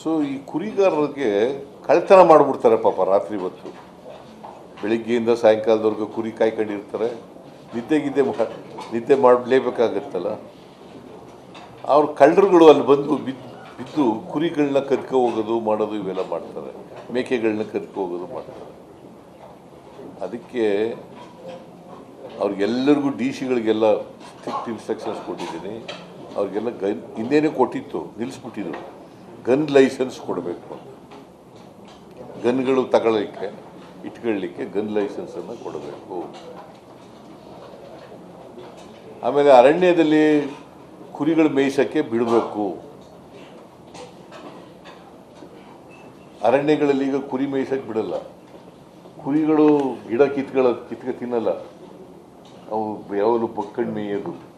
So ಈ ಕುರಿಗಾರರಿಗೆ ಕಳ್ತನ ಮಾಡಿಬಿಡ್ತಾರೆ ಪಾಪ ರಾತ್ರಿ ಹೊತ್ತು. ಬೆಳಿಗ್ಗೆಯಿಂದ ಸಾಯಂಕಾಲದವರೆಗೂ ಕುರಿ ಕಾಯ್ಕೊಂಡಿರ್ತಾರೆ. ನಿದ್ದೆ ಮಾಡಲೇಬೇಕಾಗತ್ತಲ್ಲ. ಅವ್ರ ಕಳ್ಳರುಗಳು ಅಲ್ಲಿ ಬಂದು ಬಿದ್ದು ಕುರಿಗಳನ್ನ ಕದ್ಕೊ ಹೋಗೋದು ಮಾಡೋದು ಇವೆಲ್ಲ ಮಾಡ್ತಾರೆ. ಮೇಕೆಗಳನ್ನ ಕದ್ಕೊ ಹೋಗೋದು ಮಾಡ್ತಾರೆ. ಅದಕ್ಕೆ ಅವ್ರಿಗೆಲ್ಲರಿಗೂ ಡಿ ಸಿಗಳಿಗೆಲ್ಲ ಸ್ಟ್ರಿಕ್ಟ್ ಇನ್ಸ್ಟ್ರಕ್ಷನ್ಸ್ ಕೊಟ್ಟಿದ್ದೀನಿ. ಅವ್ರಿಗೆಲ್ಲ ಹಿಂದೇನೆ ಕೊಟ್ಟಿತ್ತು, ನಿಲ್ಲಿಸ್ಬಿಟ್ಟಿದ್ರು. ಗನ್ ಲೈಸೆನ್ಸ್ ಕೊಡಬೇಕು. ಗನ್ಗಳು ತಗೊಳ್ಳಿಕ್ಕೆ ಇಟ್ಕೊಳ್ಳಿಕ್ಕೆ ಗನ್ ಲೈಸೆನ್ಸನ್ನು ಕೊಡಬೇಕು. ಆಮೇಲೆ ಅರಣ್ಯದಲ್ಲಿ ಕುರಿಗಳು ಮೇಯಿಸೋಕ್ಕೆ ಬಿಡಬೇಕು. ಅರಣ್ಯಗಳಲ್ಲಿ ಈಗ ಕುರಿ ಮೇಯಿಸೋಕ್ಕೆ ಬಿಡಲ್ಲ. ಕುರಿಗಳು ಗಿಡ ಕಿತ್ಕ ತಿನ್ನಲ್ಲ. ಅವು ಯಾವಾಗಲೂ ಬಕ್ಕಂಡು ಮೇಯೋದು.